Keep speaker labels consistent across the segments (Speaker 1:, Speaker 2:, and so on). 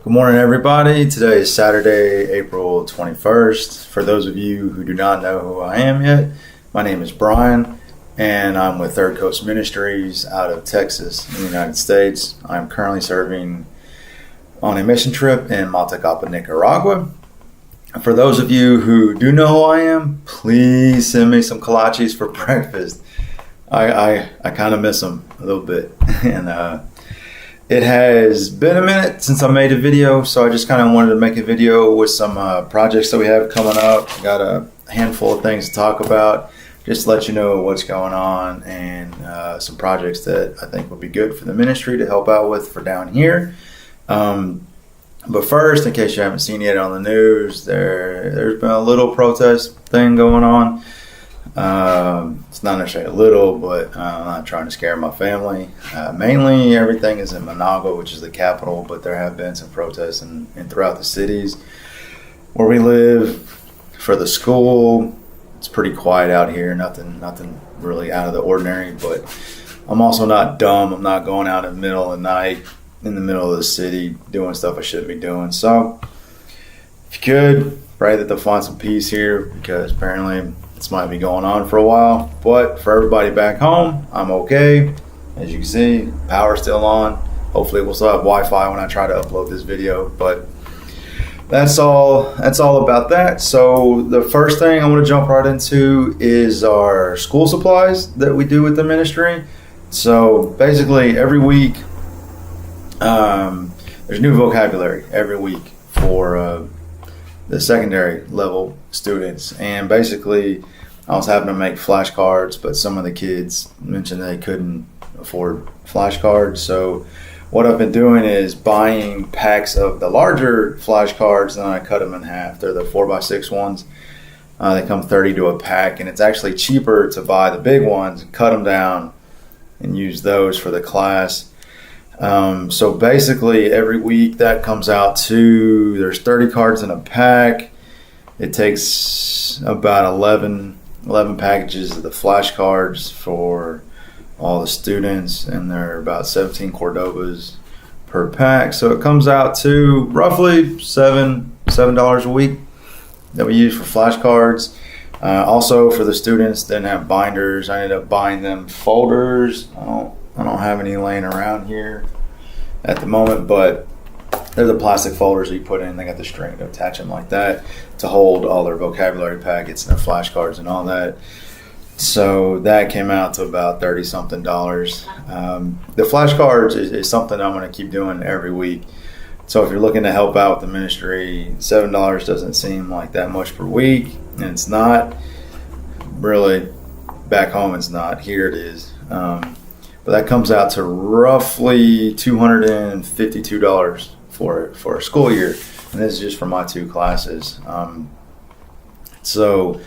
Speaker 1: Good morning, everybody. Today is Saturday, April 21st. For those of you who do not know who I am yet, my name is Brian, and I'm with Third Coast Ministries out of Texas in the United States. I'm currently serving on a mission trip in Matacapa, Nicaragua. For those of you who do know who I am, please send me some kolaches for breakfast. I kind of miss them a little bit. And it has been a minute since I made a video, so I just kind of wanted to make a video with some projects that we have coming up. Got a handful of things to talk about, just to let you know what's going on and some projects that I think would be good for the ministry to help out with for down here. But first, in case you haven't seen yet on the news, there's been a little protest thing going on. It's not necessarily a little, but I'm not trying to scare my family. Mainly everything is in Managua, which is the capital, but there have been some protests in throughout the cities where we live. For the school, it's pretty quiet out here. Nothing really out of the ordinary, but I'm also not dumb. I'm not going out in the middle of the night in the middle of the city doing stuff I shouldn't be doing. So if you could, pray that they'll find some peace here, because apparently this might be going on for a while. But for everybody back home, I'm okay. As you can see, power's still on. Hopefully we'll still have Wi-Fi when I try to upload this video. But that's all about that. So the first thing I want to jump right into is our school supplies that we do with the ministry. So basically every week, there's new vocabulary every week for the secondary level students. And basically I was having to make flashcards, but some of the kids mentioned they couldn't afford flashcards. So what I've been doing is buying packs of the larger flashcards, and then I cut them in half. They're the 4x6 ones. They come 30 to a pack, and it's actually cheaper to buy the big ones and cut them down and use those for the class. So basically every week that comes out to, there's 30 cards in a pack. It takes about 11 packages of the flashcards for all the students, and there are about 17 Cordobas per pack. So it comes out to roughly $7 a week that we use for flashcards. Also for the students that didn't have binders, I ended up buying them folders. I don't have any laying around here at the moment, but they're the plastic folders that you put in. They got the string to attach them like that to hold all their vocabulary packets and their flashcards and all that. So that came out to about $30-something. The flashcards is something I'm going to keep doing every week. So if you're looking to help out with the ministry, $7 doesn't seem like that much per week, and it's not really. Back home it's not. Here it is. But that comes out to roughly $252 for a school year, and this is just for my two classes. So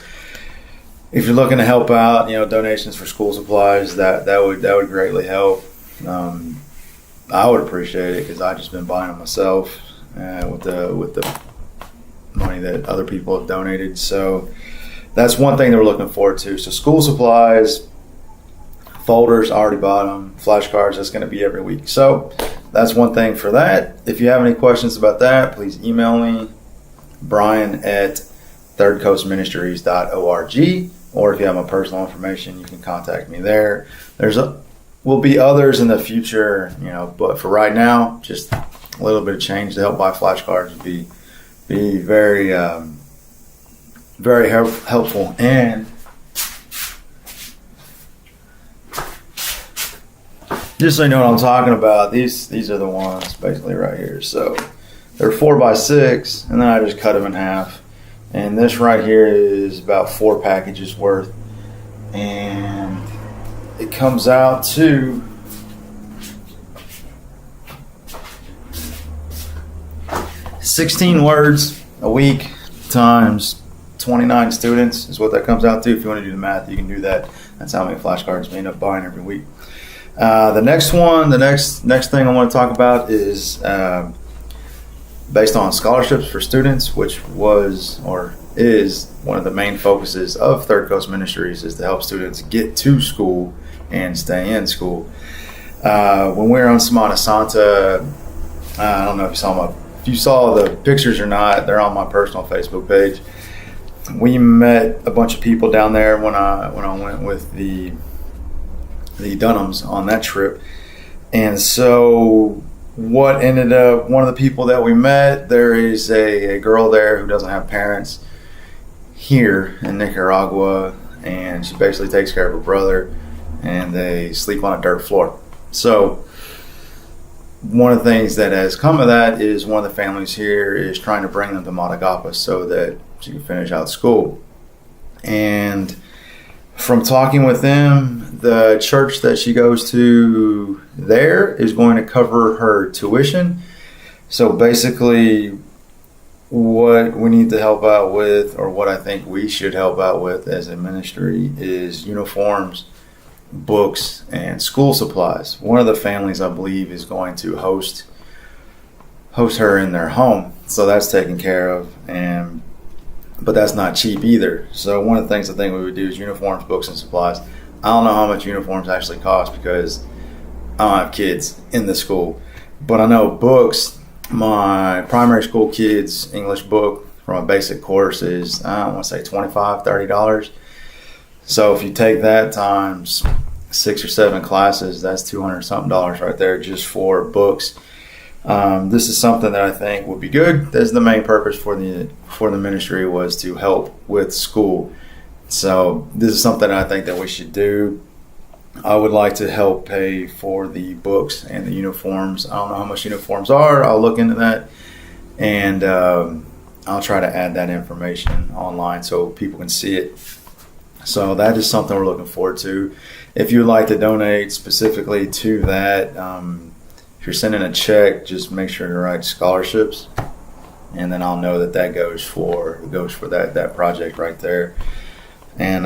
Speaker 1: if you're looking to help out, donations for school supplies, that would greatly help. I would appreciate it, because I've just been buying them myself with the money that other people have donated. So that's one thing that we're looking forward to. So school supplies, folders, I already bought them. Flashcards, that's going to be every week. So that's one thing for that. If you have any questions about that, please email me, brian@thirdcoastministries.org, or if you have my personal information, you can contact me there. Will be others in the future, but for right now, just a little bit of change to help buy flashcards would be very, very helpful. And just so you know what I'm talking about, these are the ones basically right here. So they're 4x6, and then I just cut them in half. And this right here is about 4 packages worth, and it comes out to $16 words a week times 29 students is what that comes out to. If you want to do the math, you can do that. That's how many flashcards we end up buying every week. The next thing I want to talk about is based on scholarships for students, which was or is one of the main focuses of Third Coast Ministries, is to help students get to school and stay in school. When we were on Semana Santa, I don't know if you if you saw the pictures or not, they're on my personal Facebook page. We met a bunch of people down there when I went with the Dunhams on that trip. And so what ended up, one of the people that we met, there is a girl there who doesn't have parents here in Nicaragua, and she basically takes care of her brother, and they sleep on a dirt floor. So one of the things that has come of that is one of the families here is trying to bring them to Matagalpa so that she can finish out school. And from talking with them, the church that she goes to there is going to cover her tuition. So basically what we need to help out with, or what I think we should help out with as a ministry, is uniforms, books, and school supplies. One of the families, I believe, is going to host her in their home, so that's taken care of. But that's not cheap either. So one of the things I think we would do is uniforms, books, and supplies. I don't know how much uniforms actually cost because I don't have kids in the school, but I know books. My primary school kids' English book from a basic course is, I want to say $25, $30. So if you take that times 6 or 7 classes, that's $200 something right there just for books. This is something that I think would be good. That's the main purpose for the ministry, was to help with school. So this is something I think that we should do. I would like to help pay for the books and the uniforms. I don't know how much uniforms are. I'll look into that, and I'll try to add that information online so people can see it. So that is something we're looking forward to. If you'd like to donate specifically to that, if you're sending a check, just make sure to write scholarships, and then I'll know that goes for that project right there. And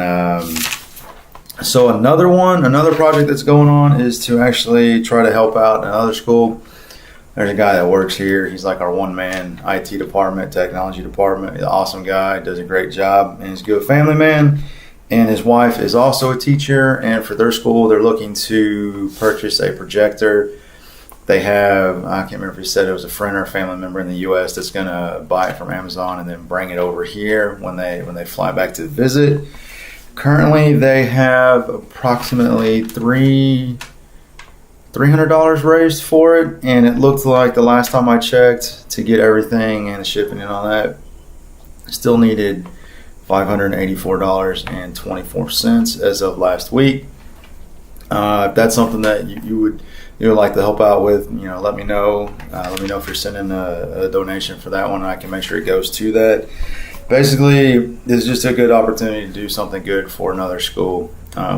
Speaker 1: so another project that's going on is to actually try to help out another school. There's a guy that works here. He's like our one-man IT department, technology department. He's an awesome guy, does a great job, and he's a good family man. And his wife is also a teacher, and for their school, they're looking to purchase a projector. They have, I can't remember if he said it was a friend or a family member in the U.S. that's going to buy it from Amazon and then bring it over here when they fly back to visit. Currently, they have approximately $300 raised for it, and it looked like the last time I checked, to get everything and shipping and all that, still needed $584.24 as of last week. If that's something that you would like to help out with, let me know. Let me know if you're sending a donation for that one, and I can make sure it goes to that. Basically, it's just a good opportunity to do something good for another school.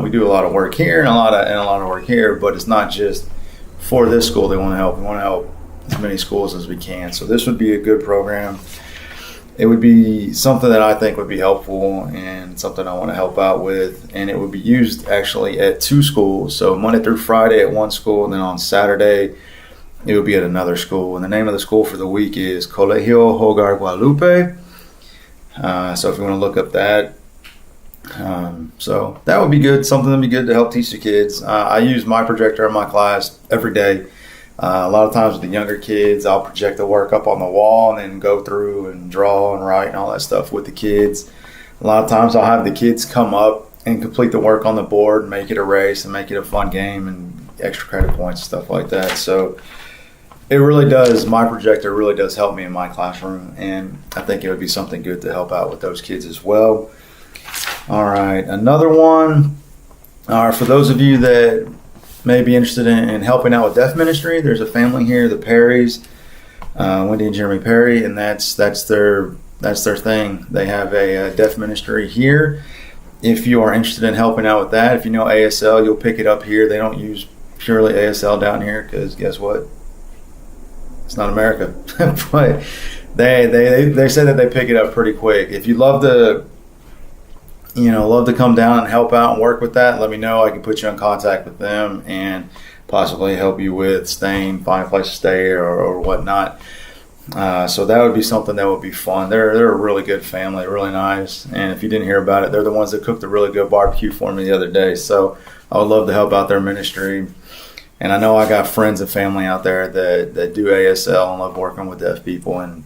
Speaker 1: We do a lot of work here and a lot of work here, but it's not just for this school they want to help. We want to help as many schools as we can. So this would be a good program. It would be something that I think would be helpful and something I want to help out with. And it would be used actually at 2 schools. So Monday through Friday at one school, and then on Saturday it would be at another school. And the name of the school for the week is Colegio Hogar Guadalupe. So if you want to look up that. So that would be good, something that would be good to help teach the kids. I use my projector in my class every day. A lot of times with the younger kids, I'll project the work up on the wall and then go through and draw and write and all that stuff with the kids. A lot of times I'll have the kids come up and complete the work on the board, make it a race and make it a fun game and extra credit points and stuff like that. So it really does, my projector really does help me in my classroom, and I think it would be something good to help out with those kids as well. All right, another one. For those of you that may be interested in helping out with deaf ministry, there's a family here, the Perrys, Wendy and Jeremy Perry, and that's their thing. They have a deaf ministry here. If you are interested in helping out with that, if you know ASL, you'll pick it up here. They don't use purely ASL down here because guess what? It's not America. But they said that they pick it up pretty quick. If you love to come down and help out and work with that, let me know. I can put you in contact with them and possibly help you with staying, find a place to stay or whatnot. So that would be something that would be fun. They're a really good family, really nice. And if you didn't hear about it, they're the ones that cooked a really good barbecue for me the other day. So I would love to help out their ministry. And I know I got friends and family out there that do ASL and love working with deaf people, and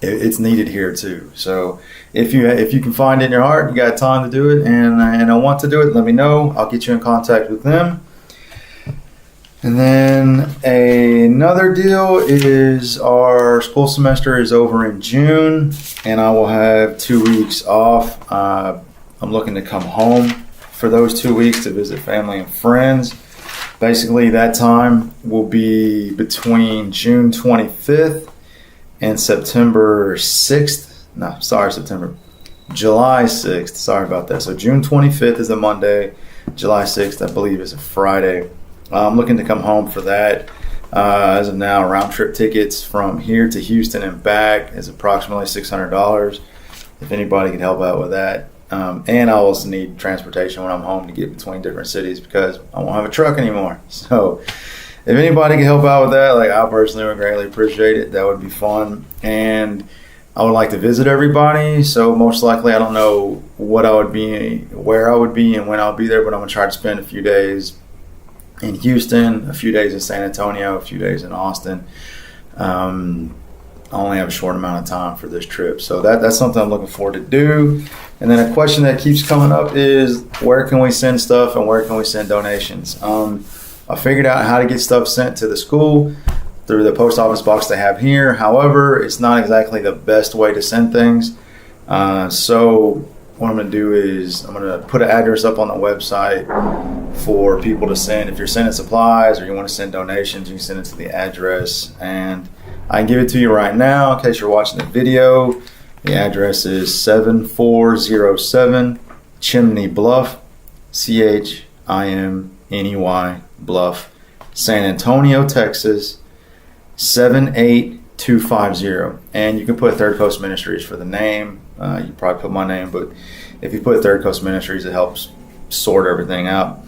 Speaker 1: it's needed here too. So if you can find it in your heart, you got time to do it, and I want to do it, let me know. I'll get you in contact with them. And then another deal is our school semester is over in June, and I will have 2 weeks off. I'm looking to come home for those 2 weeks to visit family and friends. Basically, that time will be between June 25th and September 6th. No, sorry, July 6th. Sorry about that. So June 25th is a Monday. July 6th, I believe, is a Friday. I'm looking to come home for that. As of now, round trip tickets from here to Houston and back is approximately $600. If anybody can help out with that. And I also need transportation when I'm home to get between different cities because I won't have a truck anymore. So if anybody can help out with that, like, I personally would greatly appreciate it. That would be fun. And I would like to visit everybody. So most likely, I don't know what I would be, where I would be, and when I'll be there, but I'm going to try to spend a few days in Houston, a few days in San Antonio, a few days in Austin. I only have a short amount of time for this trip, so that's something I'm looking forward to do. And then a question that keeps coming up is, where can we send stuff and where can we send donations? I figured out how to get stuff sent to the school through the post office box they have here. However, it's not exactly the best way to send things. So what I'm going to do is I'm going to put an address up on the website for people to send. If you're sending supplies or you want to send donations, you can send it to the address. And I can give it to you right now in case you're watching the video. The address is 7407 Chimney Bluff, Chimney Bluff, San Antonio, Texas, 78250. And you can put Third Coast Ministries for the name. You probably put my name, but if you put Third Coast Ministries, it helps sort everything out.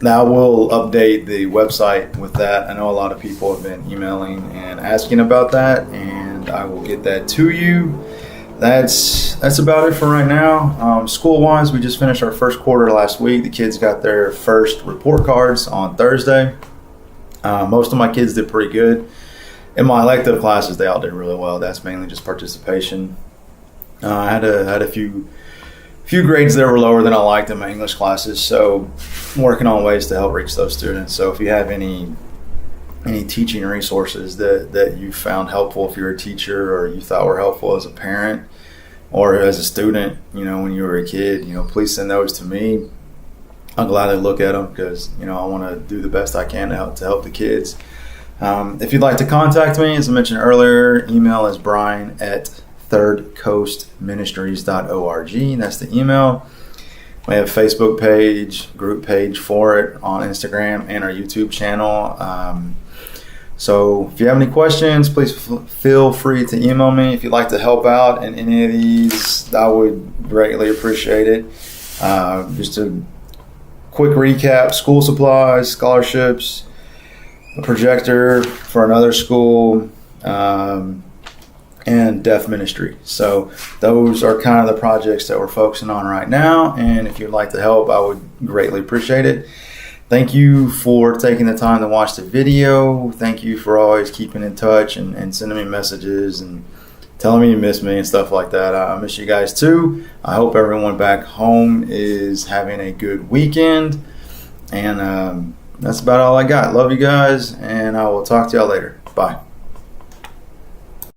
Speaker 1: Now we'll update the website with that. I know a lot of people have been emailing and asking about that, and I will get that to you. That's about it for right now. School-wise, we just finished our first quarter last week. The kids got their first report cards on Thursday. Most of my kids did pretty good. In my elective classes, they all did really well. That's mainly just participation. I had a few grades that were lower than I liked in my English classes, so I'm working on ways to help reach those students. So if you have any teaching resources that you found helpful, if you're a teacher or you thought were helpful as a parent or as a student, when you were a kid, please send those to me. I'll gladly look at them because, I want to do the best I can to help the kids. If you'd like to contact me, as I mentioned earlier, email is brian@thirdcoastministries.org. That's the email. We have a Facebook page, group page for it on Instagram, and our YouTube channel. So if you have any questions, please feel free to email me. If you'd like to help out in any of these, I would greatly appreciate it. Just a quick recap: school supplies, scholarships, a projector for another school, and deaf ministry. So those are kind of the projects that we're focusing on right now. And if you'd like to help, I would greatly appreciate it. Thank you for taking the time to watch the video. Thank you for always keeping in touch and sending me messages and telling me you miss me and stuff like that. I miss you guys too. I hope everyone back home is having a good weekend. And that's about all I got. Love you guys, and I will talk to y'all later. Bye.